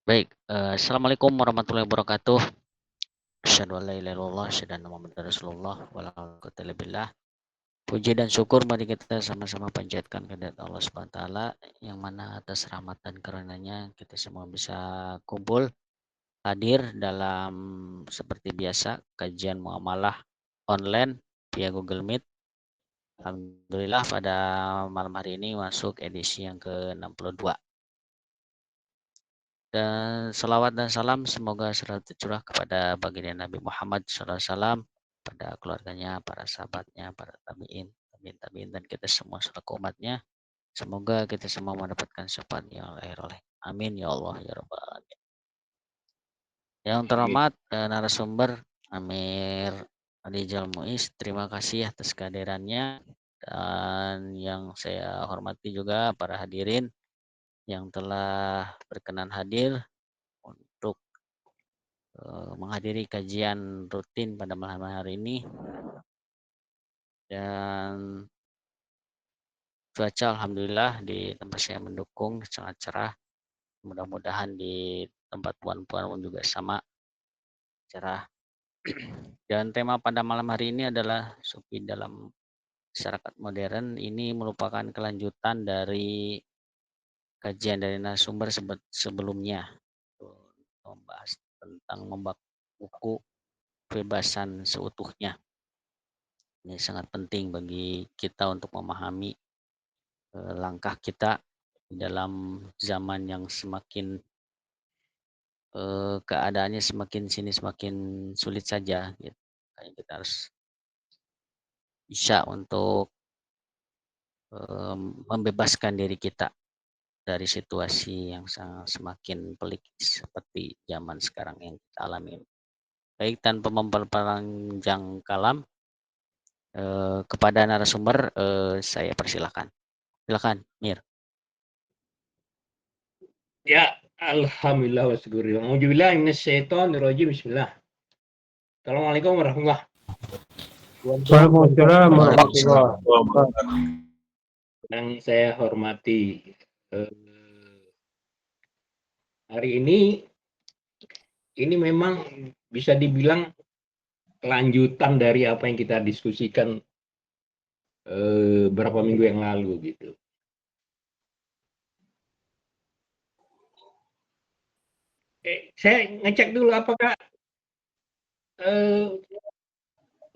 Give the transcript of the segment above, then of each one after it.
Baik, assalamualaikum warahmatullahi wabarakatuh. Asyhadu an la ilaha illallah, asyhadu anna Muhammadar Rasulullah, wa la haula wa la quwwata illa billah. Puji dan syukur mari kita sama-sama panjatkan kehadirat Allah Subhanahu wa taala yang mana atas rahmat dan karunia-Nya kita semua bisa kumpul hadir dalam seperti biasa kajian muamalah online via Google Meet. Alhamdulillah pada malam hari ini masuk edisi yang ke-62. Dan selawat dan salam semoga selalu tercurah kepada baginda Nabi Muhammad SAW, pada keluarganya, para sahabatnya, para tabiin, dan kita semua selaku umatnya. Semoga kita semua mendapatkan syafaat yang lahir oleh. Amin ya Allah ya Rabbal alamin. Yang terhormat narasumber Amir Rijal Muiz, terima kasih atas kehadirannya, dan yang saya hormati juga para hadirin yang telah berkenan hadir untuk menghadiri kajian rutin pada malam hari ini. Dan cuaca alhamdulillah di tempat saya mendukung, sangat cerah. Mudah-mudahan di tempat puan-puan pun juga sama cerah. Dan tema pada malam hari ini adalah sufi dalam masyarakat modern. Ini merupakan kelanjutan dari kajian dari narasumber sebelumnya, membahas tentang buku kebebasan seutuhnya. Ini sangat penting bagi kita untuk memahami langkah kita dalam zaman yang semakin keadaannya semakin sulit saja gitu. Kita harus bisa untuk membebaskan diri kita dari situasi yang semakin pelik seperti zaman sekarang yang kita alami. Baik, tanpa memperpanjang kalam, kepada narasumber saya persilakan. Silakan, Mir. Ya, alhamdulillah wa syukurillah. Auzubillahi minasyaitonirrajim. Bismillah. Assalamualaikum warahmatullahi wabarakatuh. Waalaikumsalam warahmatullahi wabarakatuh. Yang saya hormati, hari ini memang bisa dibilang kelanjutan dari apa yang kita diskusikan berapa minggu yang lalu gitu. Saya ngecek dulu apakah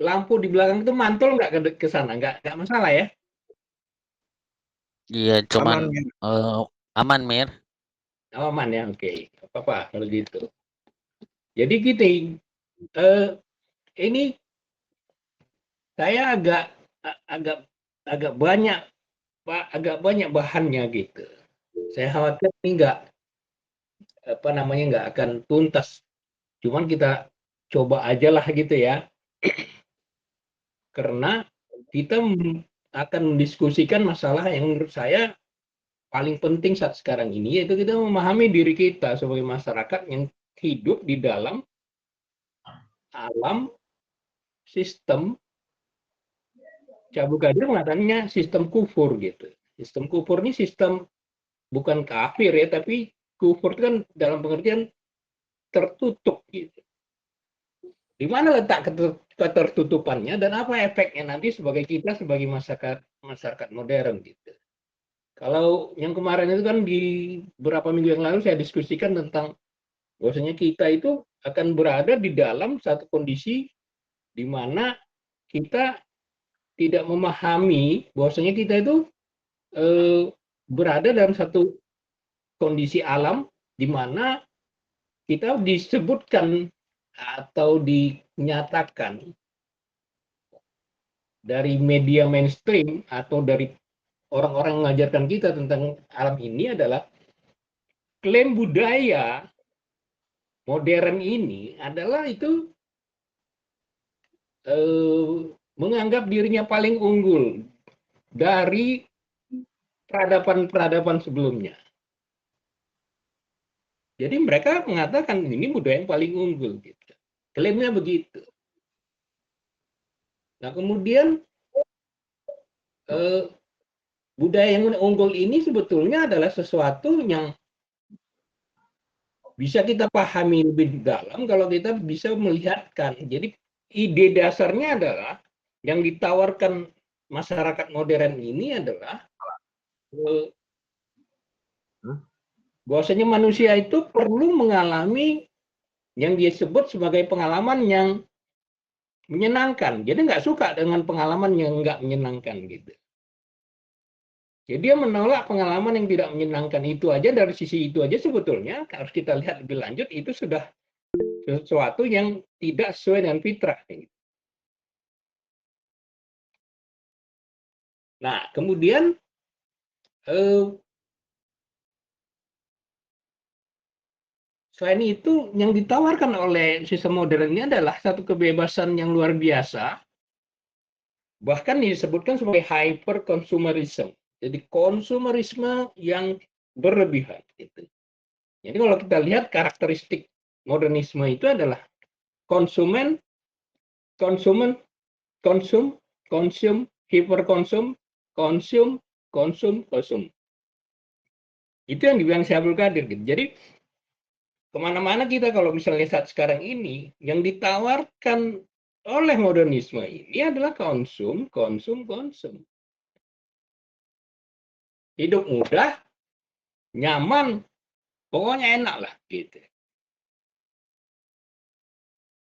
lampu di belakang itu mantul nggak ke sana? Nggak masalah ya? Iya, cuman aman, Mir. Aman ya, oke. Apa-apa kalau gitu. Jadi gini, ini saya agak banyak bahannya gitu. Saya khawatir ini nggak akan tuntas. Cuman kita coba aja lah gitu ya. Karena kita akan mendiskusikan masalah yang menurut saya paling penting saat sekarang ini, yaitu kita memahami diri kita sebagai masyarakat yang hidup di dalam alam sistem, Abu Qadir mengatakannya sistem kufur gitu. Sistem kufur ini sistem bukan kafir ya, tapi kufur itu kan dalam pengertian tertutup gitu. Di mana letak ketertutupannya dan apa efeknya nanti sebagai masyarakat modern gitu. Kalau yang kemarin itu kan di beberapa minggu yang lalu saya diskusikan tentang bahwasanya kita itu akan berada di dalam satu kondisi di mana kita tidak memahami bahwasanya kita itu berada dalam satu kondisi alam di mana kita disebutkan atau dinyatakan dari media mainstream atau dari orang-orang yang mengajarkan kita tentang alam ini adalah klaim budaya modern ini adalah itu menganggap dirinya paling unggul dari peradaban-peradaban sebelumnya. Jadi mereka mengatakan ini budaya yang paling unggul, gitu. Klaimnya begitu. Nah kemudian budaya yang unggul ini sebetulnya adalah sesuatu yang bisa kita pahami lebih dalam kalau kita bisa melihatkan. Jadi ide dasarnya adalah yang ditawarkan masyarakat modern ini adalah bahwasanya manusia itu perlu mengalami yang dia sebut sebagai pengalaman yang menyenangkan. Jadi nggak suka dengan pengalaman yang nggak menyenangkan gitu. Jadi dia menolak pengalaman yang tidak menyenangkan itu aja. Dari sisi itu aja sebetulnya harus kita lihat lebih lanjut, itu sudah sesuatu yang tidak sesuai dengan fitrah. Nah kemudian selain itu yang ditawarkan oleh sistem modern ini adalah satu kebebasan yang luar biasa. Bahkan disebutkan sebagai hyper consumerism. Jadi konsumerisme yang berlebihan. Gitu. Jadi kalau kita lihat karakteristik modernisme itu adalah konsum, hiperkonsum, konsum. Itu yang dibilang Syekh Abdul Qadir. Gitu. Jadi kemana-mana kita kalau misalnya saat sekarang ini, yang ditawarkan oleh modernisme ini adalah konsum. Hidup mudah, nyaman, pokoknya enak lah gitu.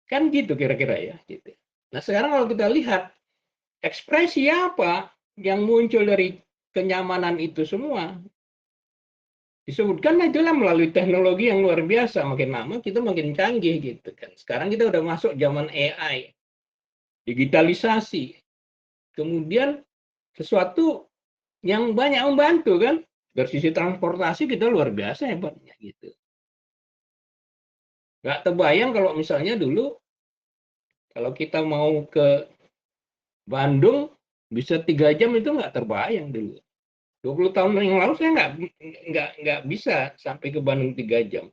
Kan gitu kira-kira ya gitu. Nah sekarang kalau kita lihat ekspresi apa yang muncul dari kenyamanan itu semua, disebutkan adalah melalui teknologi yang luar biasa. Makin lama kita makin canggih gitu kan. Sekarang kita udah masuk zaman AI, digitalisasi, kemudian sesuatu yang banyak membantu kan. Dari sisi transportasi kita luar biasa hebatnya gitu. Nggak terbayang kalau misalnya dulu kalau kita mau ke Bandung bisa 3 jam itu nggak terbayang dulu. 20 tahun yang lalu saya nggak bisa sampai ke Bandung 3 jam.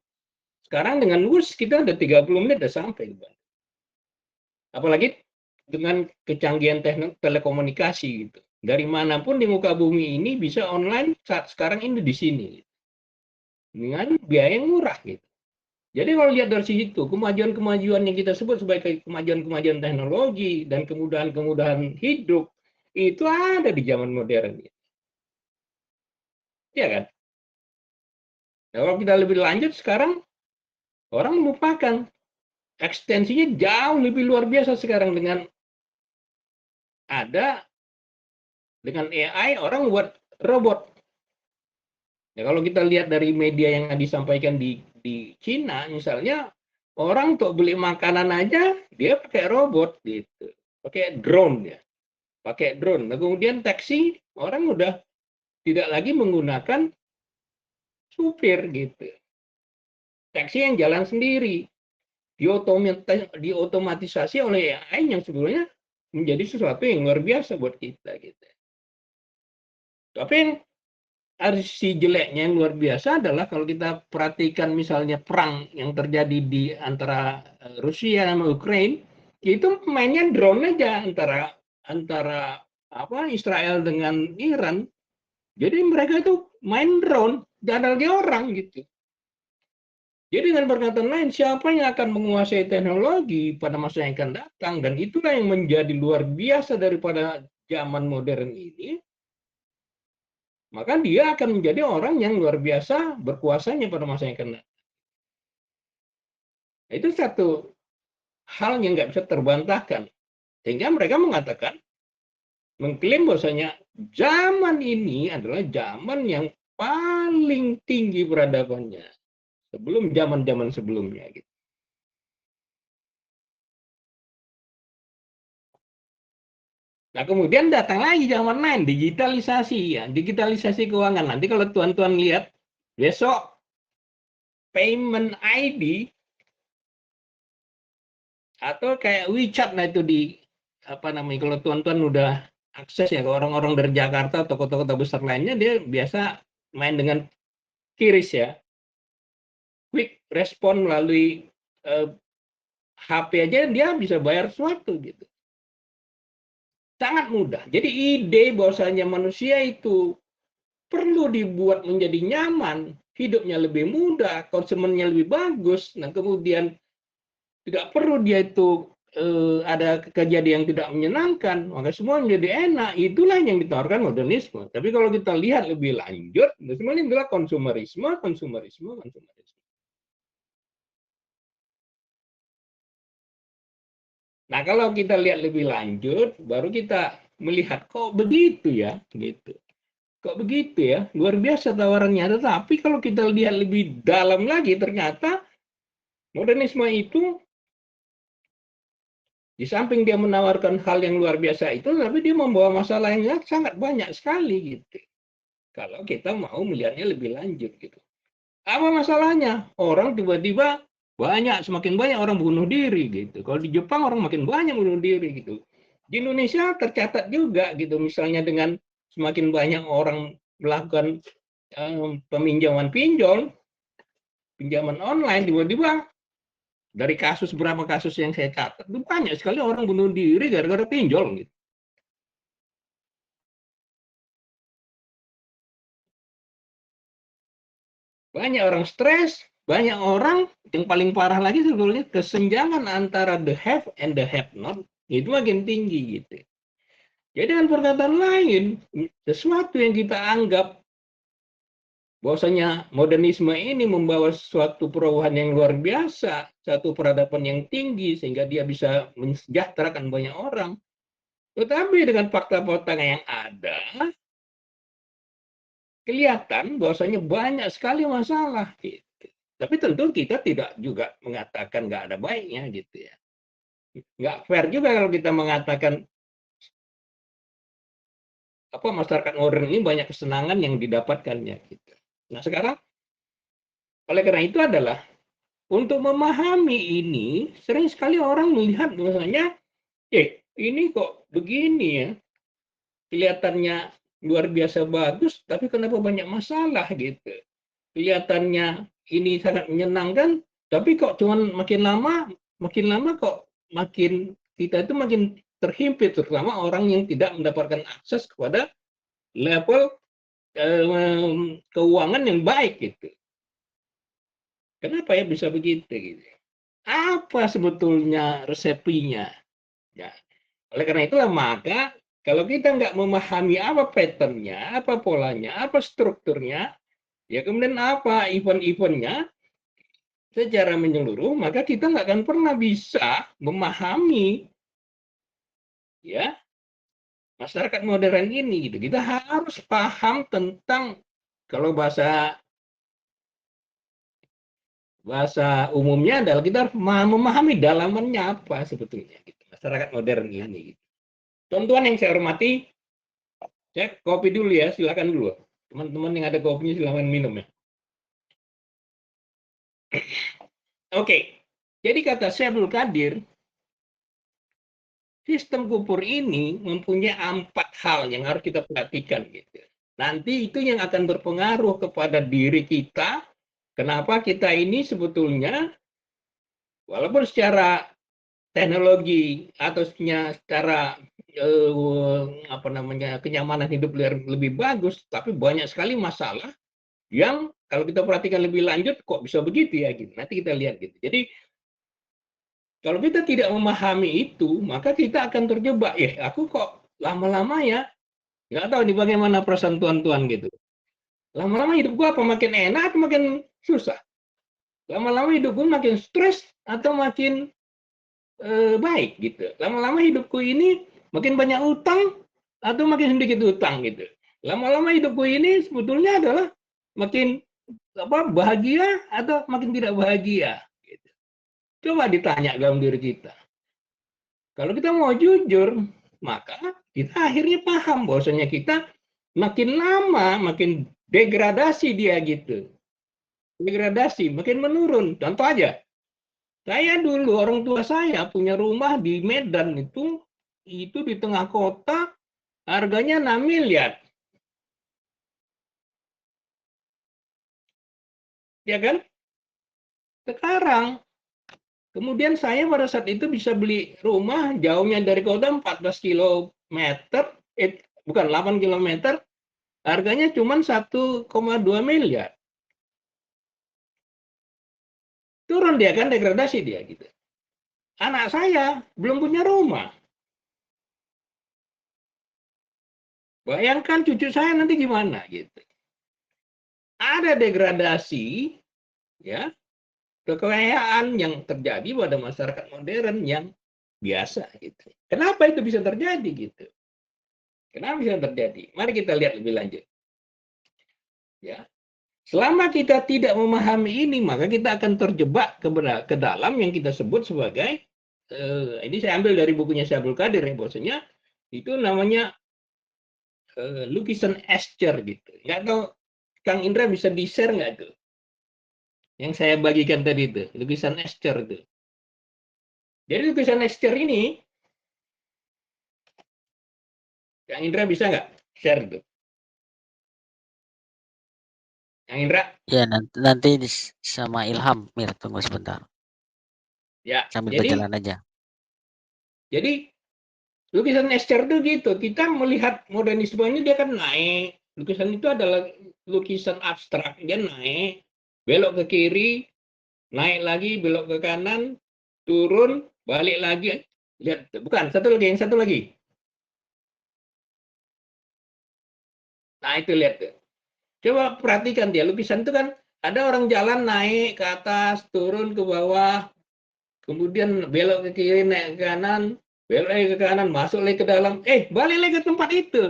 Sekarang dengan bus kita udah 30 menit udah sampai ke Bandung. Apalagi dengan kecanggihan telekomunikasi gitu. Dari manapun di muka bumi ini bisa online saat sekarang ini di sini. Dengan biaya yang murah gitu. Jadi kalau lihat dari situ, kemajuan-kemajuan yang kita sebut sebagai kemajuan-kemajuan teknologi dan kemudahan-kemudahan hidup, itu ada di zaman modern. Iya kan? Nah, kalau kita lebih lanjut sekarang, orang melupakan ekstensinya jauh lebih luar biasa sekarang dengan AI, orang buat robot. Ya, kalau kita lihat dari media yang disampaikan di Cina, misalnya, orang untuk beli makanan aja, dia pakai robot, gitu. Pakai drone ya. Pakai drone. Nah, kemudian taksi, orang udah tidak lagi menggunakan supir, gitu. Taksi yang jalan sendiri. Diotomatisasi oleh AI yang sebetulnya menjadi sesuatu yang luar biasa buat kita, gitu. Tapi yang arti jeleknya yang luar biasa adalah kalau kita perhatikan misalnya perang yang terjadi di antara Rusia sama Ukraina, itu mainnya drone aja antara Israel dengan Iran. Jadi mereka itu main drone, dan ada orang gitu. Jadi dengan perkataan lain, siapa yang akan menguasai teknologi pada masa yang akan datang, dan itulah yang menjadi luar biasa daripada zaman modern ini, maka dia akan menjadi orang yang luar biasa berkuasanya pada masa yang akan datang. Itu satu hal yang nggak bisa terbantahkan. Sehingga mereka mengklaim bahwasanya zaman ini adalah zaman yang paling tinggi peradabannya sebelum zaman-zaman sebelumnya gitu. Nah, kemudian datang lagi zaman lain, digitalisasi ya, digitalisasi keuangan. Nanti kalau tuan-tuan lihat besok payment ID atau kayak WeChat, nah itu di apa namanya, kalau tuan-tuan udah akses ya ke orang-orang dari Jakarta atau kota-kota besar lainnya, dia biasa main dengan QRIS ya, quick respon melalui HP aja dia bisa bayar sesuatu gitu. Sangat mudah. Jadi ide bahwasanya manusia itu perlu dibuat menjadi nyaman, hidupnya lebih mudah, konsumennya lebih bagus, nah kemudian tidak perlu dia itu ada kejadian yang tidak menyenangkan, maka semua menjadi enak. Itulah yang ditawarkan modernisme. Tapi kalau kita lihat lebih lanjut, semuanya adalah konsumerisme, konsumerisme, konsumerisme. Nah, kalau kita lihat lebih lanjut, baru kita melihat kok begitu ya, gitu. Kok begitu ya, luar biasa tawarannya. Tetapi kalau kita lihat lebih dalam lagi, ternyata modernisme itu di samping dia menawarkan hal yang luar biasa itu, tapi dia membawa masalah yang sangat banyak sekali gitu. Kalau kita mau melihatnya lebih lanjut gitu. Apa masalahnya? Orang tiba-tiba semakin banyak orang bunuh diri gitu. Kalau di Jepang orang makin banyak bunuh diri gitu. Di Indonesia tercatat juga gitu, misalnya dengan semakin banyak orang melakukan peminjaman pinjaman online, tiba-tiba dari berapa kasus yang saya catat, itu banyak sekali orang bunuh diri gara-gara pinjol gitu. Banyak orang stres, banyak orang yang paling parah lagi sebetulnya kesenjangan antara the have and the have not itu makin tinggi gitu. Jadi dengan perkataan lain, sesuatu yang kita anggap bahwasanya modernisme ini membawa suatu perubahan yang luar biasa, satu peradaban yang tinggi sehingga dia bisa mensejahterakan banyak orang. Tetapi dengan fakta-fakta yang ada, kelihatan bahwasanya banyak sekali masalah. Gitu. Tapi tentu kita tidak juga mengatakan nggak ada baiknya gitu ya. Nggak fair juga kalau kita mengatakan apa masyarakat modern ini banyak kesenangan yang didapatkannya. Gitu. Nah sekarang oleh karena itu adalah untuk memahami ini sering sekali orang melihat bahwasanya ini kok begini ya, kelihatannya luar biasa bagus, tapi kenapa banyak masalah gitu. Kelihatannya ini sangat menyenangkan, tapi kok cuman makin lama kok makin kita itu makin terhimpit, terutama orang yang tidak mendapatkan akses kepada level keuangan yang baik gitu. Kenapa ya bisa begitu gitu? Apa sebetulnya resepinya? Ya, oleh karena itulah maka kalau kita nggak memahami apa patternnya, apa polanya, apa strukturnya, ya kemudian apa event-eventnya secara menyeluruh, maka kita nggak akan pernah bisa memahami ya masyarakat modern ini. Gitu. Kita harus paham tentang kalau bahasa umumnya adalah kita harus memahami dalamannya apa sebetulnya gitu, masyarakat modern ini. Gitu. Tontonan yang saya hormati, saya kopi dulu ya, silakan dulu. Teman-teman yang ada kopinya silakan minum ya. Oke, jadi kata Syekh Abdul Qadir, sistem kupur ini mempunyai 4 hal yang harus kita perhatikan gitu. Nanti itu yang akan berpengaruh kepada diri kita. Kenapa kita ini sebetulnya walaupun secara teknologi atau secara apa namanya kenyamanan hidup lebih bagus, tapi banyak sekali masalah yang kalau kita perhatikan lebih lanjut kok bisa begitu ya gitu. Nanti kita lihat gitu. Jadi kalau kita tidak memahami itu, maka kita akan terjebak. Aku kok lama-lama ya nggak tahu nih bagaimana perasaan tuan-tuan gitu. Lama-lama hidup gua apa makin enak atau makin susah? Lama-lama hidup gua makin stres atau makin baik gitu. Lama-lama hidupku ini makin banyak utang atau makin sedikit utang gitu. Lama-lama hidupku ini sebetulnya adalah makin bahagia atau makin tidak bahagia? Gitu. Coba ditanya dalam diri kita. Kalau kita mau jujur, maka kita akhirnya paham bahwasanya kita makin lama makin degradasi dia gitu. Degradasi, makin menurun. Contoh aja, saya dulu orang tua saya punya rumah di Medan itu di tengah kota, harganya 6 miliar. Ya kan? Sekarang, kemudian saya pada saat itu bisa beli rumah jauhnya dari kota 14 kilometer, bukan 8 kilometer, harganya cuma 1,2 miliar. Turun dia kan, degradasi dia gitu. Anak saya belum punya rumah. Bayangkan cucu saya nanti gimana gitu. Ada degradasi, ya, kekayaan yang terjadi pada masyarakat modern yang biasa gitu. Kenapa itu bisa terjadi gitu? Kenapa bisa terjadi? Mari kita lihat lebih lanjut. Ya, selama kita tidak memahami ini, maka kita akan terjebak ke dalam yang kita sebut sebagai ini saya ambil dari bukunya Syabul Qadir ya, bahwasanya itu namanya lukisan Escher gitu. Nggak tahu Kang Indra bisa di-share nggak tuh? Yang saya bagikan tadi itu, lukisan Escher itu. Jadi lukisan Escher ini, Kang Indra bisa nggak share itu? Kang Indra? Ya, nanti sama Ilham, Mir, tunggu sebentar. Ya, Sambil jadi berjalan aja. lukisan Escher itu gitu. Kita melihat modernisme ini dia kan naik. Lukisan itu adalah lukisan abstrak. Dia naik, belok ke kiri, naik lagi, belok ke kanan, turun, balik lagi. Lihat, bukan, yang satu lagi. Nah, itu lihat tuh. Coba perhatikan dia, lukisan itu kan ada orang jalan naik ke atas, turun ke bawah, kemudian belok ke kiri, naik ke kanan, belok lagi ke kanan, masuk lagi ke dalam, balik lagi ke tempat itu.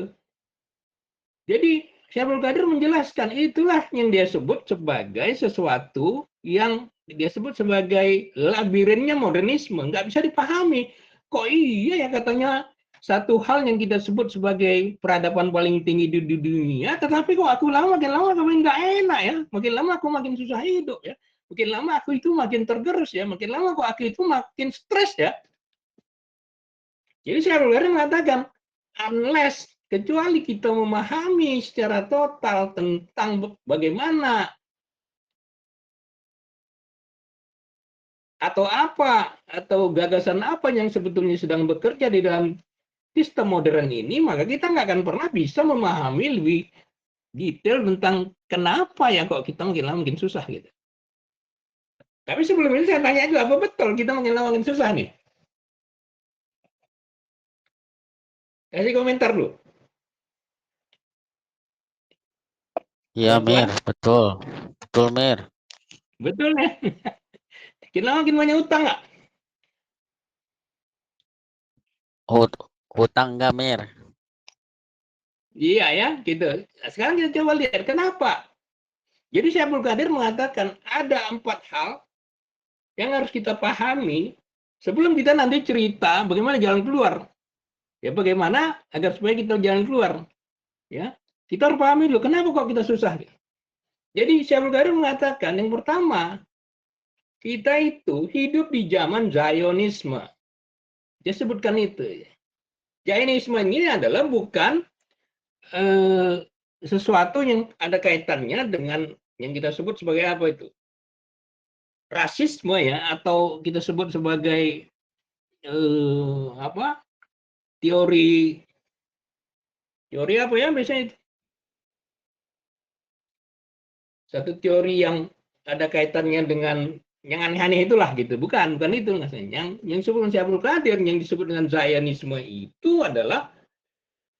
Jadi Syabul Qadir menjelaskan itulah yang dia sebut sebagai sesuatu yang dia sebut sebagai labirinnya modernisme, nggak bisa dipahami. Kok iya ya katanya satu hal yang kita sebut sebagai peradaban paling tinggi di dunia, tetapi kok aku makin lama makin nggak enak ya, makin lama aku makin susah hidup ya, makin lama aku itu makin tergerus ya, makin lama kok aku itu makin stres ya. Jadi Syabul Qadir mengatakan, unless kecuali kita memahami secara total tentang bagaimana atau gagasan apa yang sebetulnya sedang bekerja di dalam sistem modern ini, maka kita nggak akan pernah bisa memahami lebih detail tentang kenapa ya kok kita makin lama makin susah gitu. Tapi sebelum ini saya tanya juga, apa betul kita makin lama makin susah nih? Kasih komentar dulu. Iya, Mir, betul. Betul, Mir. Betul ya? Kita makin banyak utang nggak? Hutang nggak, Mir? Iya ya, gitu. Nah, sekarang kita coba lihat kenapa. Jadi Syabul Qadir mengatakan ada 4 hal yang harus kita pahami sebelum kita nanti cerita bagaimana jalan keluar. Ya bagaimana agar supaya kita jalan keluar. Ya, kita harus pahami dulu kenapa kok kita susah. Jadi Syabul Qadir mengatakan yang pertama, kita itu hidup di zaman Zionisme. Dia sebutkan itu. Zionisme ini adalah bukan sesuatu yang ada kaitannya dengan yang kita sebut sebagai apa itu? Rasisme ya, atau kita sebut sebagai apa? Teori apa ya biasanya itu? Satu teori yang ada kaitannya dengan yang aneh-aneh itulah gitu. Bukan itu maksudnya. Yang disebut Syabul Qadir yang disebut dengan Zionisme itu adalah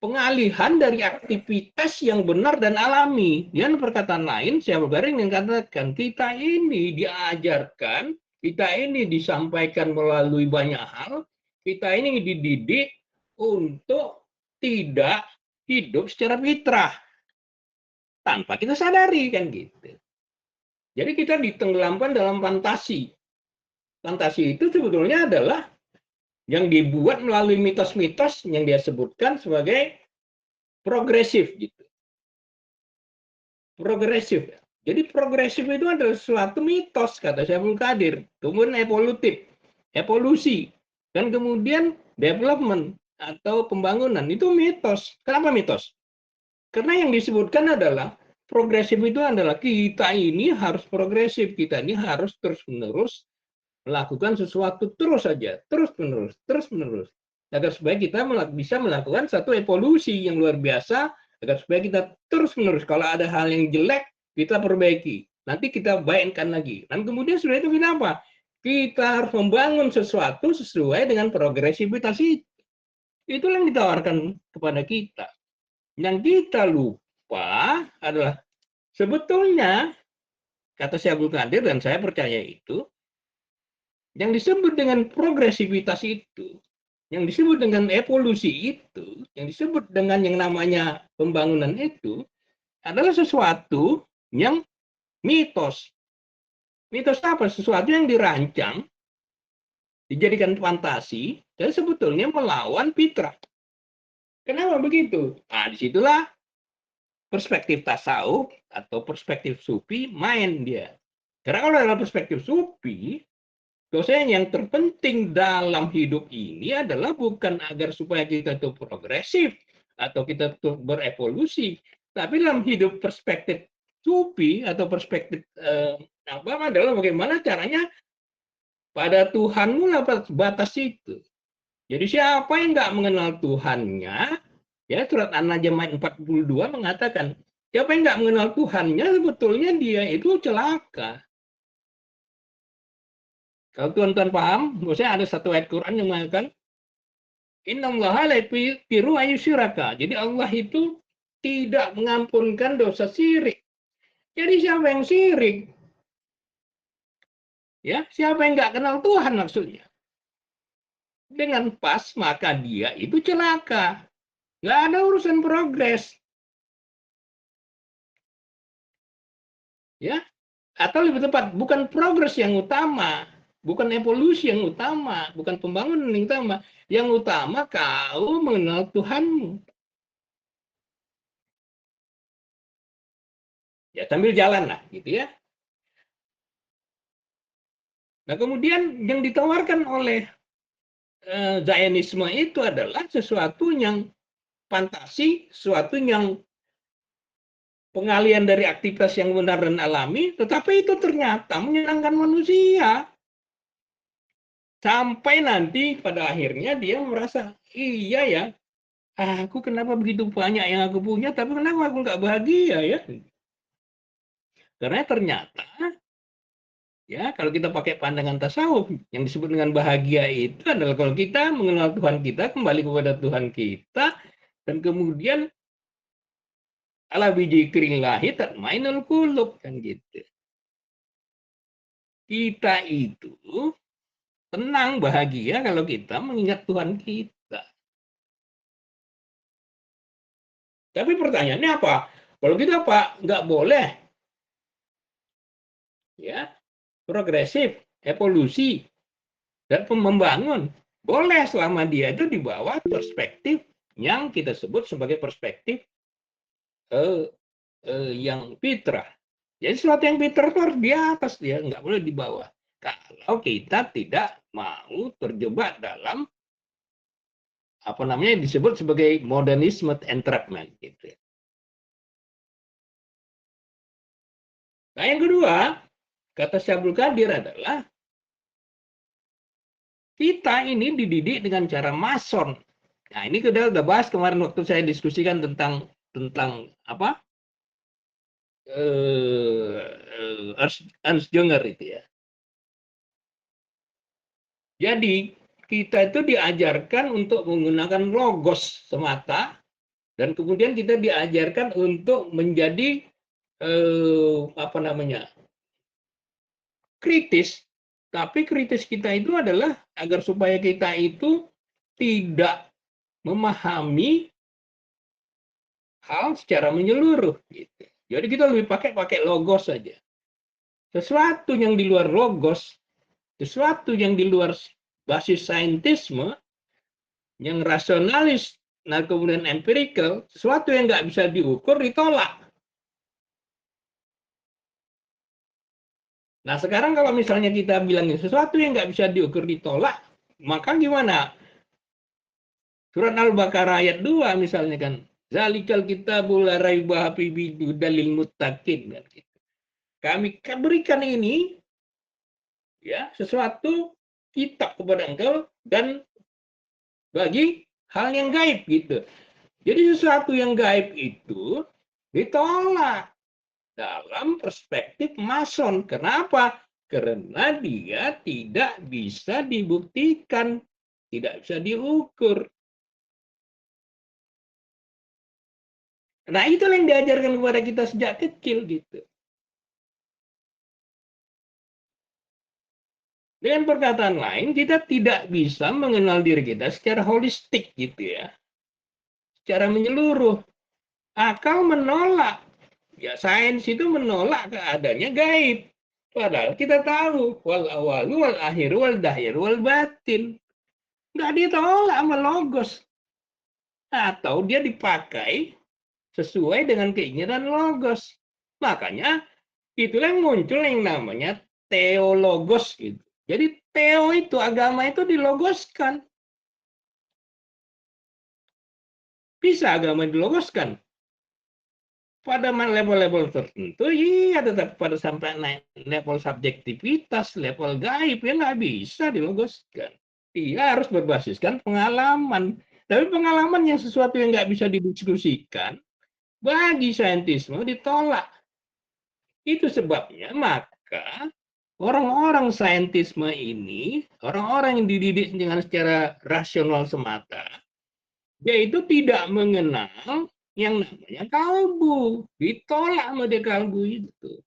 pengalihan dari aktivitas yang benar dan alami. Dengan perkataan lain, Syabul Qadir mengatakan kita ini diajarkan, kita ini disampaikan melalui banyak hal, kita ini dididik untuk tidak hidup secara fitrah tanpa kita sadari kan gitu. Jadi kita ditenggelamkan dalam fantasi. Fantasi itu sebetulnya adalah yang dibuat melalui mitos-mitos yang dia sebutkan sebagai progresif gitu. Progresif. Jadi progresif itu adalah suatu mitos kata Syaikhul Qadir. Kemudian evolusi, dan kemudian development atau pembangunan itu mitos. Kenapa mitos? Karena yang disebutkan adalah progresif itu adalah kita ini harus progresif, kita ini harus terus-menerus melakukan sesuatu terus saja, terus-menerus, agar supaya kita bisa melakukan satu evolusi yang luar biasa, agar supaya kita terus-menerus kalau ada hal yang jelek kita perbaiki, nanti kita baikkan lagi, dan kemudian sudah itu kenapa? Kita harus membangun sesuatu sesuai dengan progresivitas itu. Itulah yang ditawarkan kepada kita. Yang kita lupa adalah sebetulnya, kata Syaikhul Qadir dan saya percaya itu, yang disebut dengan progresivitas itu, yang disebut dengan evolusi itu, yang disebut dengan yang namanya pembangunan itu, adalah sesuatu yang mitos. Mitos apa? Sesuatu yang dirancang, dijadikan fantasi, dan sebetulnya melawan fitrah. Kenapa begitu? Nah, disitulah perspektif tasawuf atau perspektif sufi main dia. Karena kalau dalam perspektif sufi, dosen yang terpenting dalam hidup ini adalah bukan agar supaya kita itu progresif atau kita itu berevolusi, tapi dalam hidup perspektif sufi atau perspektif adalah bagaimana caranya pada Tuhanmu lah batas itu. Jadi siapa yang nggak mengenal Tuhannya, ya surat An-Najm ayat 42 mengatakan, siapa yang nggak mengenal Tuhannya sebetulnya dia itu celaka. Kalau tuan-tuan paham, maksudnya ada satu ayat Quran yang mengatakan, Innallaha la yaghfiru ayyusyraka. Jadi Allah itu tidak mengampunkan dosa syirik. Jadi siapa yang syirik? Ya, siapa yang nggak kenal Tuhan maksudnya? Dengan pas maka dia itu celaka. Nggak ada urusan progres. Ya, atau lebih tepat, bukan progres yang utama, bukan evolusi yang utama, bukan pembangunan yang utama. Yang utama kau mengenal Tuhanmu. Ya sambil jalan lah, gitu ya. Nah kemudian yang ditawarkan oleh Zionisme itu adalah sesuatu yang fantasi, sesuatu yang pengalian dari aktivitas yang benar dan alami, tetapi itu ternyata menyenangkan manusia. Sampai nanti pada akhirnya dia merasa, iya ya, aku kenapa begitu banyak yang aku punya, tapi kenapa aku nggak bahagia ya? Karena ternyata, ya kalau kita pakai pandangan tasawuf, yang disebut dengan bahagia itu adalah kalau kita mengenal Tuhan kita, kembali kepada Tuhan kita, dan kemudian ala bidzikrillahi tatmainnul qulub, kan gitu. Kita itu tenang, bahagia kalau kita mengingat Tuhan kita. Tapi pertanyaannya apa? Kalau kita Pak nggak boleh, ya progresif, evolusi, dan membangun. Boleh selama dia itu di bawah perspektif yang kita sebut sebagai perspektif yang fitrah. Jadi sesuatu yang fitrah itu harus di atas, dia nggak boleh di bawah. Kalau kita tidak mau terjebak dalam apa namanya disebut sebagai modernisme entrapment gitu. Nah yang kedua, kata Syaikhul Qadir adalah kita ini dididik dengan cara mason. Nah ini kita udah bahas kemarin waktu saya diskusikan tentang apa Ernst Jünger itu ya. Jadi kita itu diajarkan untuk menggunakan logos semata, dan kemudian kita diajarkan untuk menjadi apa namanya kritis. Tapi kritis kita itu adalah agar supaya kita itu tidak memahami hal secara menyeluruh. Gitu. Jadi kita lebih pakai logos saja. sesuatu yang di luar logos, sesuatu yang di luar basis saintisme, yang rasionalis, nah kemudian empirical, sesuatu yang nggak bisa diukur ditolak. Nah sekarang kalau misalnya kita bilangin sesuatu yang nggak bisa diukur ditolak, maka gimana? Surat Al-Baqarah ayat 2 misalnya kan, zalikal kitabul la raiba fihi hudalil muttaqin kan gitu. Kami berikan ini ya sesuatu kitab kepada engkau dan bagi hal yang gaib gitu. Jadi sesuatu yang gaib itu ditolak dalam perspektif Mason. Kenapa? Karena dia tidak bisa dibuktikan, tidak bisa diukur. Nah, itu yang diajarkan kepada kita sejak kecil gitu. Dengan perkataan lain, kita tidak bisa mengenal diri kita secara holistik gitu ya. Secara menyeluruh. Akal menolak. Ya, sains itu menolak keadaannya gaib. Padahal kita tahu wal awalu wal akhir wal dahir wal batin. Nggak ditolak sama logos. Atau dia dipakai sesuai dengan keinginan logos. Makanya itulah yang muncul yang namanya teologos gitu. Jadi teo itu agama itu dilogoskan. Bisa agama dilogoskan. Pada level-level tertentu, iya tetap pada sampai naik level subjektivitas, level gaib, ya nggak bisa dilogoskan. Iya harus berbasiskan pengalaman. Tapi pengalaman yang sesuatu yang nggak bisa didiskusikan, bagi saintisme ditolak. Itu sebabnya maka orang-orang saintisme ini, orang-orang yang dididik dengan secara rasional semata, yaitu tidak mengenal yang namanya kalbu. Ditolak sama dia kalbu itu.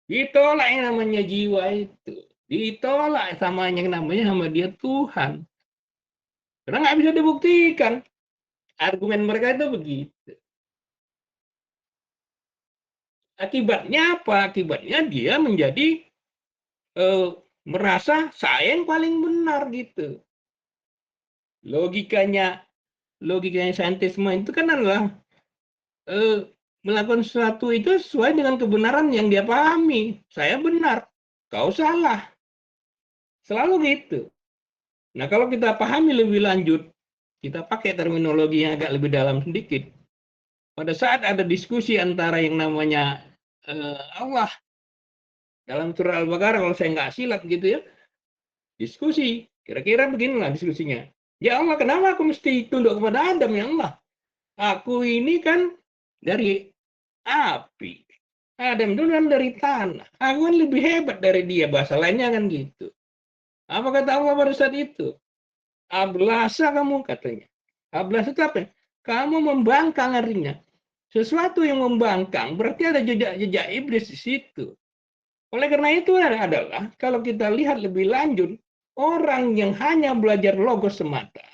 Ditolak yang namanya jiwa itu. Ditolak sama yang namanya sama dia Tuhan. Karena nggak bisa dibuktikan. Argumen mereka itu begitu. Akibatnya apa? Akibatnya dia menjadi merasa saya yang paling benar gitu. Logikanya saintisme itu kan adalah melakukan sesuatu itu sesuai dengan kebenaran yang dia pahami. Saya benar, kau salah. Selalu gitu. Nah, kalau kita pahami lebih lanjut, kita pakai terminologi yang agak lebih dalam sedikit. Pada saat ada diskusi antara yang namanya Allah dalam surah Al-Baqarah, kalau saya nggak silap gitu ya, diskusi. Kira-kira beginilah diskusinya. Ya Allah, kenapa aku mesti tunduk kepada Adam ya Allah? Aku ini kan dari api. Adam itu kan dari tanah. Aku kan lebih hebat dari dia. Bahasa lainnya kan gitu. Apa kata Allah pada saat itu? Ablasa kamu katanya. Ablasa itu apa? Kamu membangkang artinya. Sesuatu yang membangkang berarti ada jejak-jejak iblis di situ. Oleh karena itu adalah kalau kita lihat lebih lanjut, orang yang hanya belajar logos semata,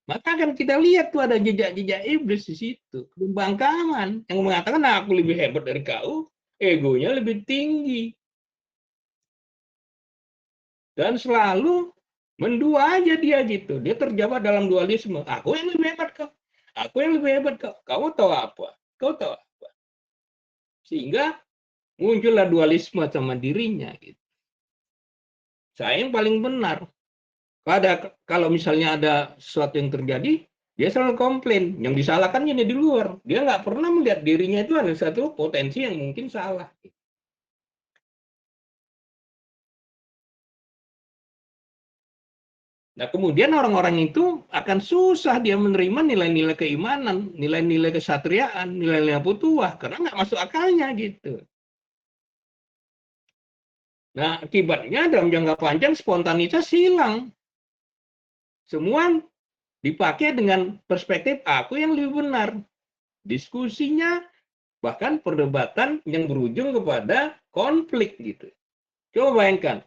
maka akan kita lihat tuh ada jejak-jejak iblis di situ. Pembangkangan yang mengatakan nah, aku lebih hebat dari kau, egonya lebih tinggi. Dan selalu mendua aja dia gitu. Dia terjebak dalam dualisme. Aku yang lebih hebat kau. Aku yang lebih hebat kau. Kau tahu apa? Kau tahu apa? Sehingga muncullah dualisme sama dirinya gitu. Saya yang paling benar. Kalau misalnya ada sesuatu yang terjadi, dia selalu komplain. Yang disalahkan ini di luar. Dia nggak pernah melihat dirinya itu ada satu potensi yang mungkin salah. Nah, kemudian orang-orang itu akan susah dia menerima nilai-nilai keimanan, nilai-nilai kesatriaan, nilai-nilai petuah, karena nggak masuk akalnya gitu. Nah, akibatnya dalam jangka panjang spontanitas hilang. Semua dipakai dengan perspektif aku yang lebih benar. Diskusinya, bahkan perdebatan yang berujung kepada konflik gitu. Coba bayangkan,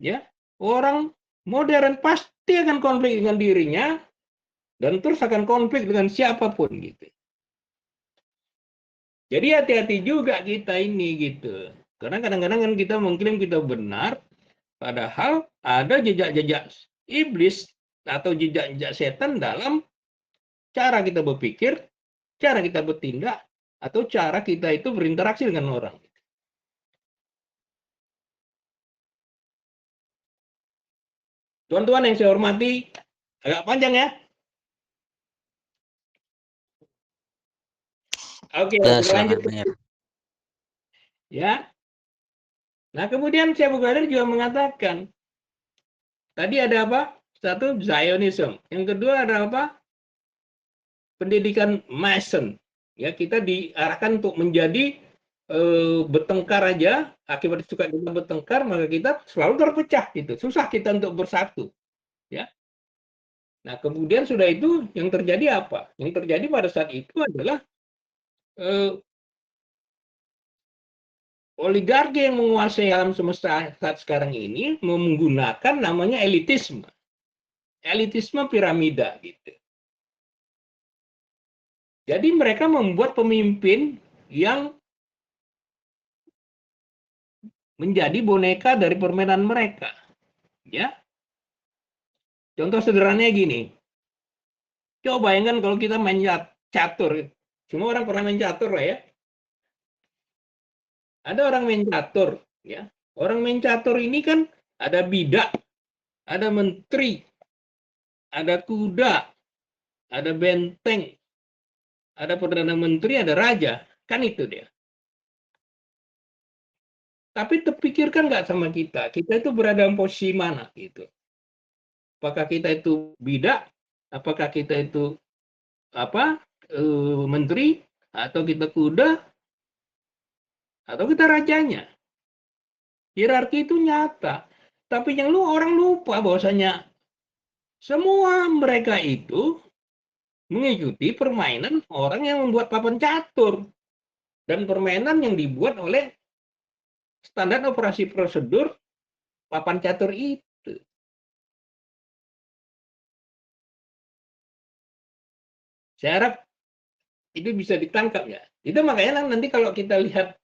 ya orang modern pasti akan konflik dengan dirinya, dan terus akan konflik dengan siapapun gitu. Jadi hati-hati juga kita ini gitu. Karena kadang-kadang kan kita mengklaim kita benar, padahal ada jejak-jejak iblis atau jejak-jejak setan dalam cara kita berpikir, cara kita bertindak, atau cara kita itu berinteraksi dengan orang. Tuan-tuan yang saya hormati, agak panjang ya. Oke, Ya, kita silakan lanjut. Mir. Ya. Nah, kemudian Syekh Abdul Qadir juga mengatakan, tadi ada apa? Satu, Zionism. Yang kedua ada apa? Pendidikan Mason. Ya, kita diarahkan untuk menjadi bertengkar aja, akibat suka kita bertengkar, maka kita selalu terpecah gitu. Susah kita untuk bersatu. Ya. Nah, kemudian sudah itu yang terjadi apa? Yang terjadi pada saat itu adalah oligarki yang menguasai alam semesta saat sekarang ini menggunakan namanya elitisme. Elitisme piramida gitu. Jadi mereka membuat pemimpin yang menjadi boneka dari permainan mereka. Ya. Contoh sederhananya gini. Coba bayangkan kalau kita main catur. Semua orang pernah main catur lah ya. Ada orang main catur, ya. Orang main catur ini kan ada bidak, ada menteri, ada kuda, ada benteng, ada perdana menteri, ada raja. Kan itu dia. Tapi terpikirkan nggak sama kita? Kita itu berada dalam posisi mana gitu? Apakah kita itu bidak? Apakah kita itu menteri? Atau kita kuda? Atau kita rajanya? Hierarki itu nyata. Tapi yang orang lupa bahwasanya semua mereka itu mengikuti permainan orang yang membuat papan catur. Dan permainan yang dibuat oleh standar operasi prosedur papan catur itu. Saya harap itu bisa ditangkap ya. Itu makanya nanti kalau kita lihat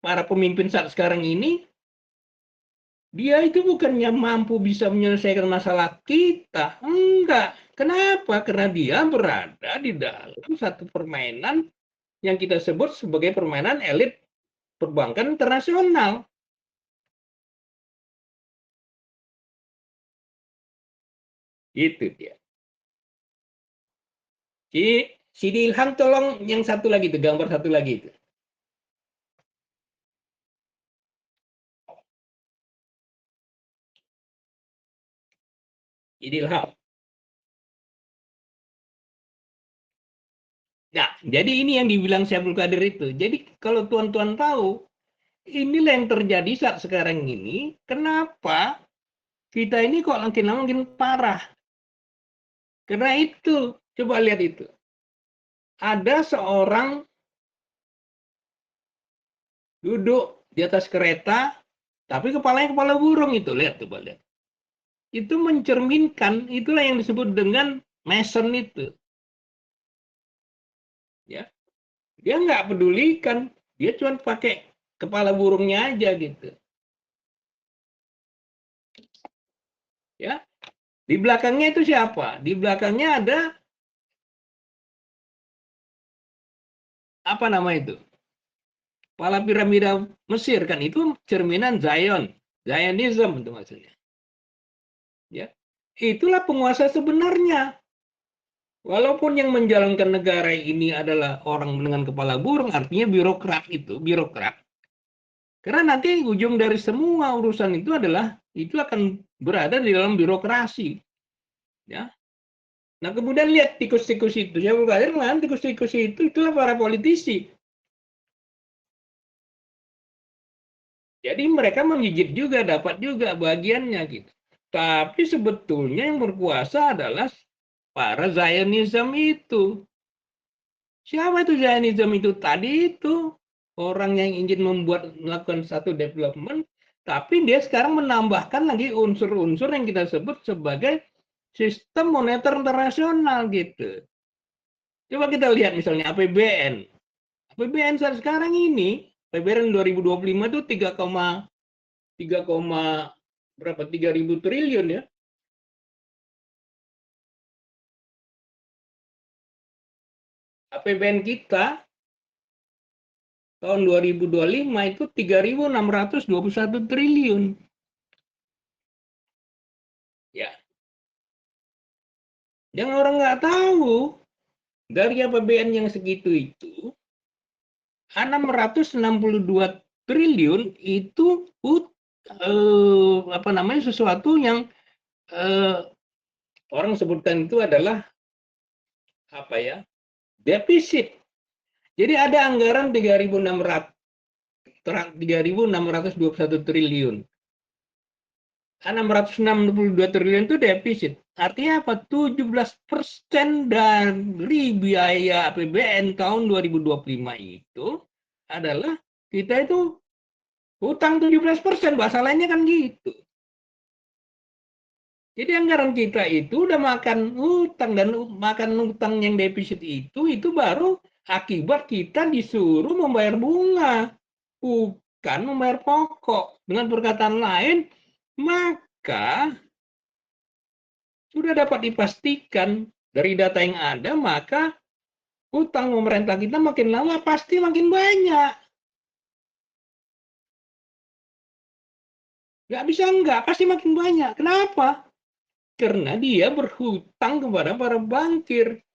para pemimpin saat sekarang ini, dia itu bukannya mampu bisa menyelesaikan masalah kita. Enggak. Kenapa? Karena dia berada di dalam satu permainan yang kita sebut sebagai permainan elit perbankan internasional. Itu dia. Si Ilham tolong yang satu lagi itu, gambar satu lagi itu. Ilham. Nah, jadi ini yang dibilang Syekh Abdul Qadir itu. Jadi kalau tuan-tuan tahu, inilah yang terjadi saat sekarang ini. Kenapa kita ini kok makin parah? Karena itu, coba lihat itu. Ada seorang duduk di atas kereta, tapi kepalanya kepala burung itu. Lihat, coba lihat. Itu mencerminkan, itulah yang disebut dengan Mason itu. Ya, dia nggak pedulikan, dia cuma pakai kepala burungnya aja gitu. Ya, di belakangnya itu siapa? Di belakangnya ada apa nama itu? Kepala piramida Mesir kan itu cerminan Zionism itu maksudnya. Ya, itulah penguasa sebenarnya. Walaupun yang menjalankan negara ini adalah orang dengan kepala burung, artinya birokrat itu, birokrat. Karena nanti ujung dari semua urusan itu adalah itu akan berada di dalam birokrasi. Ya. Nah, kemudian lihat tikus-tikus itu. Ya, bukan tikus-tikus itu itulah para politisi. Jadi mereka menggigit juga, dapat juga bagiannya gitu. Tapi sebetulnya yang berkuasa adalah para Zionism itu. Siapa itu Zionism itu? Tadi itu orang yang ingin melakukan satu development, tapi dia sekarang menambahkan lagi unsur-unsur yang kita sebut sebagai sistem moneter internasional gitu. Coba kita lihat misalnya APBN. APBN saat sekarang ini, APBN 2025 itu 3.000 triliun ya. APBN kita tahun 2025 itu 3.621 triliun. Ya, yang orang nggak tahu dari APBN yang segitu itu 662 triliun itu sesuatu yang orang sebutkan itu adalah defisit. Jadi ada anggaran 3.621 triliun. 662 triliun itu defisit. Artinya apa? 17% dari biaya APBN tahun 2025 itu adalah kita itu hutang 17%. Bahasa lainnya kan gitu. Jadi anggaran kita itu udah makan hutang, dan makan hutang yang defisit itu baru akibat kita disuruh membayar bunga, bukan membayar pokok. Dengan perkataan lain, maka sudah dapat dipastikan dari data yang ada, maka hutang pemerintah kita makin lama pasti makin banyak. Nggak bisa enggak, pasti makin banyak. Kenapa? Karena dia berhutang kepada para bankir.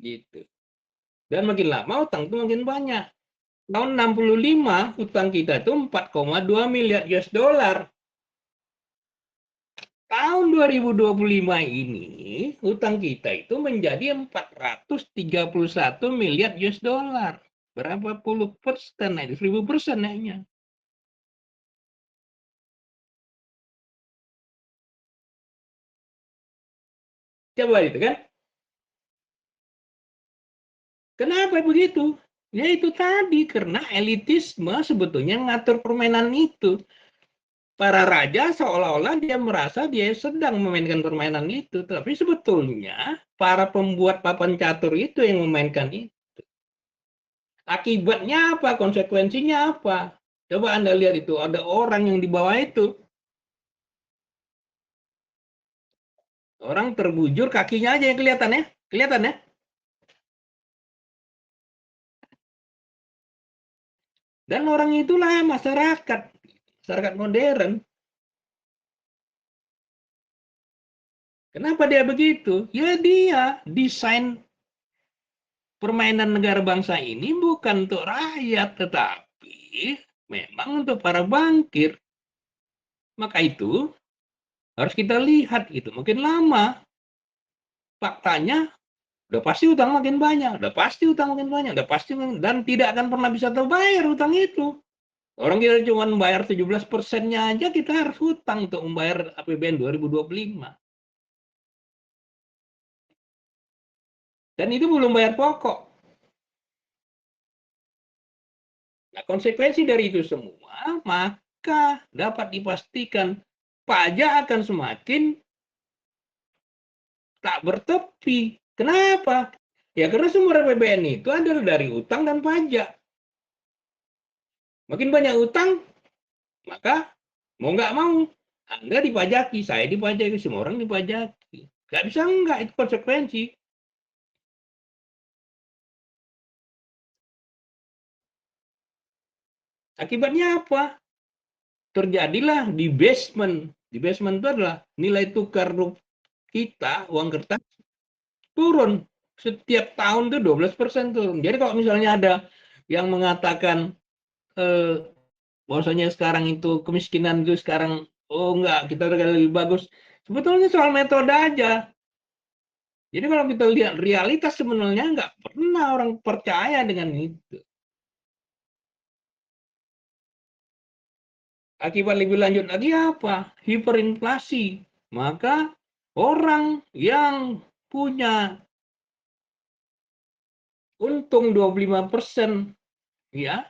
Gitu. Dan makin lama hutang itu makin banyak. Tahun 65 hutang kita itu 4,2 miliar US dollar. Tahun 2025 ini hutang kita itu menjadi 431 miliar US dollar. Berapa puluh persen? 1000% naiknya. Coba itu kan. Kenapa begitu? Ya itu tadi, karena elitisme sebetulnya ngatur permainan itu. Para raja seolah-olah dia merasa dia sedang memainkan permainan itu, tapi sebetulnya para pembuat papan catur itu yang memainkan itu. Akibatnya apa? Konsekuensinya apa? Coba Anda lihat itu, ada orang yang di bawah itu. Orang terbujur, kakinya aja yang kelihatan ya. Kelihatan ya? Dan orang itulah masyarakat modern. Kenapa dia begitu? Ya dia desain permainan negara bangsa ini bukan untuk rakyat, tetapi memang untuk para bankir. Maka itu harus kita lihat itu. Makin lama, faktanya udah pasti utang makin banyak, udah pasti utang makin banyak, udah pasti, dan tidak akan pernah bisa terbayar utang itu. Orang kita cuma membayar 17%-nya aja, kita harus hutang untuk membayar APBN 2025. Dan itu belum bayar pokok. Nah, konsekuensi dari itu semua, maka dapat dipastikan pajak akan semakin tak bertepi. Kenapa? Ya karena sumber APBN itu adalah dari utang dan pajak. Makin banyak utang, maka mau nggak mau, Anda dipajaki, saya dipajaki, semua orang dipajaki. Nggak bisa enggak, itu konsekuensi. Akibatnya apa? Terjadilah debasement. Debasement itu adalah nilai tukar kita, uang kertas, turun. Setiap tahun itu 12% turun. Jadi kalau misalnya ada yang mengatakan bahwasanya sekarang itu kemiskinan itu sekarang, oh enggak, kita udah lebih bagus. Sebetulnya soal metode aja. Jadi kalau kita lihat realitas sebenarnya nggak pernah orang percaya dengan itu. Akibat lebih lanjut lagi apa? Hiperinflasi. Maka orang yang punya untung 25%, ya,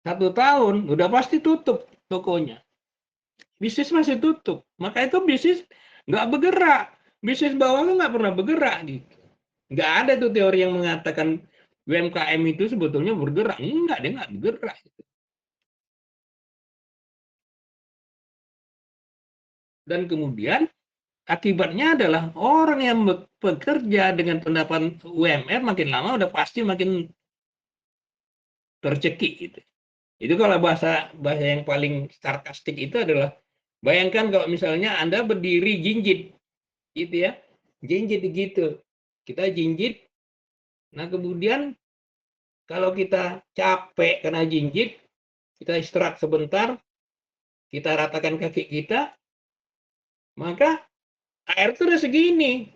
1 tahun udah pasti tutup tokonya. Bisnis masih tutup. Maka itu bisnis nggak bergerak. Bisnis bawahnya nggak pernah bergerak gitu. Nggak ada tuh teori yang mengatakan UMKM itu sebetulnya bergerak. Enggak, dia nggak bergerak. Dan kemudian akibatnya adalah orang yang bekerja dengan pendapatan UMR makin lama udah pasti makin tercekik gitu. Itu kalau bahasa yang paling sarkastik itu adalah bayangkan kalau misalnya Anda berdiri jinjit gitu ya. Jinjit gitu. Kita jinjit. Nah, kemudian kalau kita capek karena jinjit, kita istirahat sebentar, kita ratakan kaki kita, maka air itu udah segini.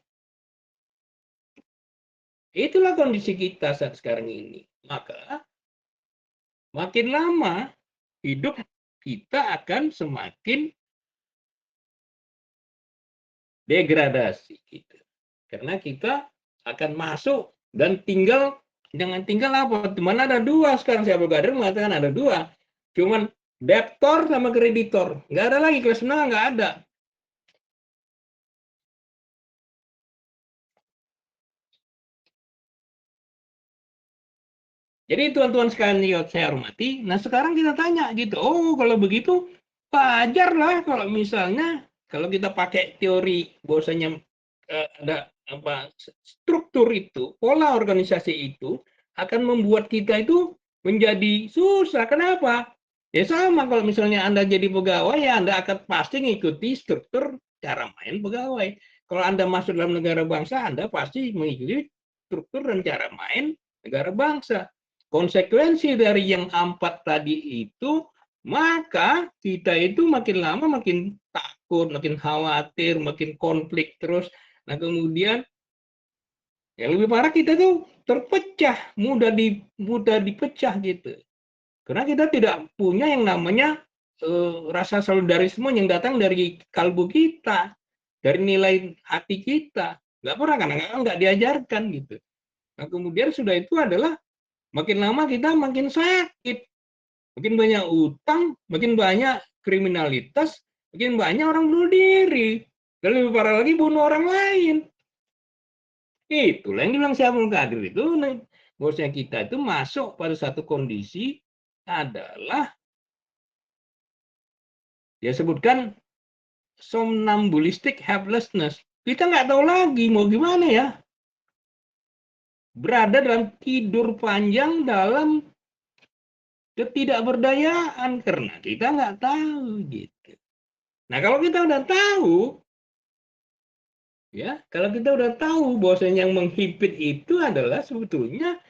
Itulah kondisi kita saat sekarang ini. Maka makin lama hidup kita akan semakin degradasi gitu. Karena kita akan masuk dan jangan tinggal apa? Mana ada dua sekarang, saya berkader mengatakan ada dua. Cuman debtor sama kreditor. Nggak ada lagi, kelas menengah nggak ada. Jadi tuan-tuan sekalian yang saya hormati, nah sekarang kita tanya gitu, oh kalau begitu wajar lah kalau misalnya kalau kita pakai teori bahwasanya ada apa struktur itu, pola organisasi itu akan membuat kita itu menjadi susah. Kenapa? Ya sama kalau misalnya Anda jadi pegawai, ya Anda akan pasti mengikuti struktur cara main pegawai. Kalau Anda masuk dalam negara bangsa, Anda pasti mengikuti struktur dan cara main negara bangsa. Konsekuensi dari yang 4 tadi itu, maka kita itu makin lama makin takut, makin khawatir, makin konflik terus. Nah, kemudian yang lebih parah kita tuh terpecah, mudah dipecah gitu. Karena kita tidak punya yang namanya rasa solidarisme yang datang dari kalbu kita, dari nilai hati kita. Nggak pernah, karena nggak diajarkan gitu. Nah, kemudian sudah itu adalah makin lama kita makin sakit, makin banyak utang, makin banyak kriminalitas, makin banyak orang bunuh diri, dan lebih parah lagi bunuh orang lain. Itulah yang dibilang Syaikhul Qadir itu, bahwasanya kita itu masuk pada satu kondisi adalah dia sebutkan somnambulistic helplessness. Kita nggak tahu lagi mau gimana ya. Berada dalam tidur panjang dalam ketidakberdayaan karena kita nggak tahu gitu. Nah, kalau kita udah tahu, ya, kalau kita udah tahu bahwasanya yang menghimpit itu adalah sebetulnya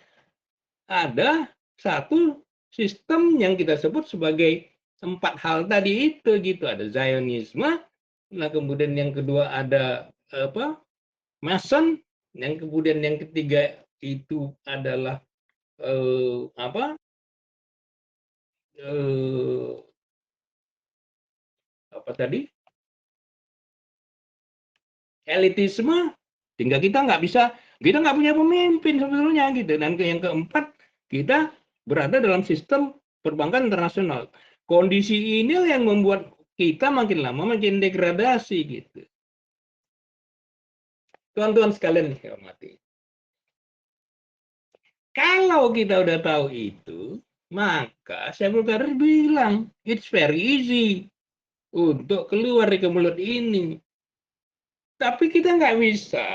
ada satu sistem yang kita sebut sebagai 4 hal tadi itu gitu. Ada Zionisme, nah kemudian yang kedua ada apa? Mason, yang kemudian yang ketiga itu adalah apa? Apa tadi? Elitisme, sehingga kita nggak punya pemimpin sebetulnya gitu. Dan yang keempat, kita berada dalam sistem perbankan internasional. Kondisi ini yang membuat kita makin lama makin degradasi gitu. Tuan-tuan sekalian saya hormati. Kalau kita udah tahu itu, maka saya Qadir bilang, it's very easy untuk keluar dari kemelut ini. Tapi kita nggak bisa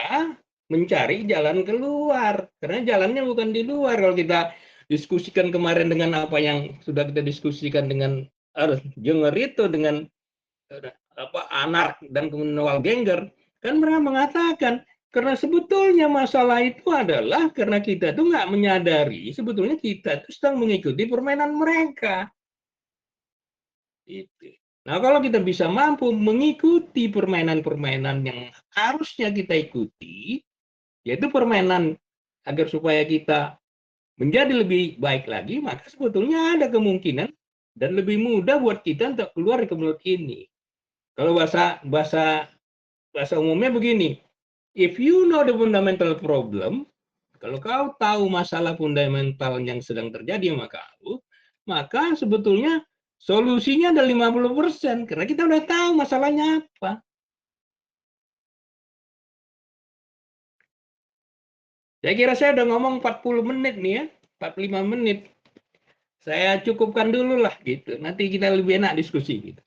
mencari jalan keluar, karena jalannya bukan di luar. Kalau kita diskusikan kemarin dengan apa yang sudah kita diskusikan dengan Jenger itu, dengan apa Anark dan kemudian Walgenger, kan mereka mengatakan karena sebetulnya masalah itu adalah karena kita tuh nggak menyadari sebetulnya kita itu sedang mengikuti permainan mereka. Itu. Nah, kalau kita bisa mampu mengikuti permainan-permainan yang harusnya kita ikuti, yaitu permainan agar supaya kita menjadi lebih baik lagi, maka sebetulnya ada kemungkinan dan lebih mudah buat kita untuk keluar dari kemelut ini. Kalau bahasa umumnya begini, if you know the fundamental problem, kalau kau tahu masalah fundamental yang sedang terjadi sama kau, maka sebetulnya solusinya ada 50%, karena kita udah tahu masalahnya apa. Saya kira saya udah ngomong 40 menit nih ya, 45 menit. Saya cukupkan dulu lah gitu. Nanti kita lebih enak diskusi gitu.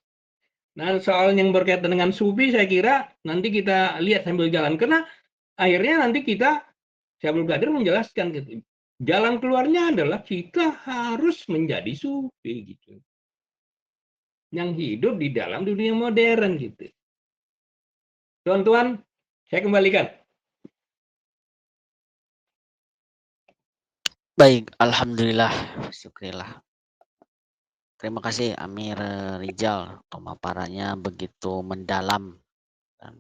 Nah, soal yang berkaitan dengan sufi saya kira nanti kita lihat sambil jalan. Karena akhirnya nanti kita, saya belajar menjelaskan gitu. Jalan keluarnya adalah kita harus menjadi sufi gitu. Yang hidup di dalam dunia modern gitu. Tuan-tuan, saya kembalikan. Baik, alhamdulillah, syukurillah. Terima kasih Amir Rijal, pemaparannya begitu mendalam dan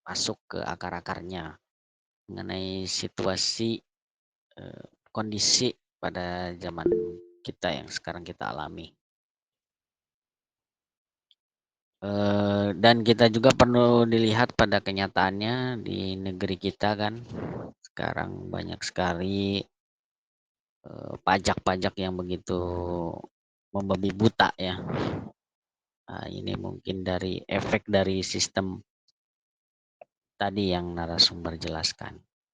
masuk ke akar-akarnya mengenai situasi kondisi pada zaman kita yang sekarang kita alami. Dan kita juga perlu dilihat pada kenyataannya di negeri kita kan sekarang banyak sekali pajak-pajak yang begitu membabi buta ya. Nah, ini mungkin dari efek dari sistem tadi yang narasumber jelaskan.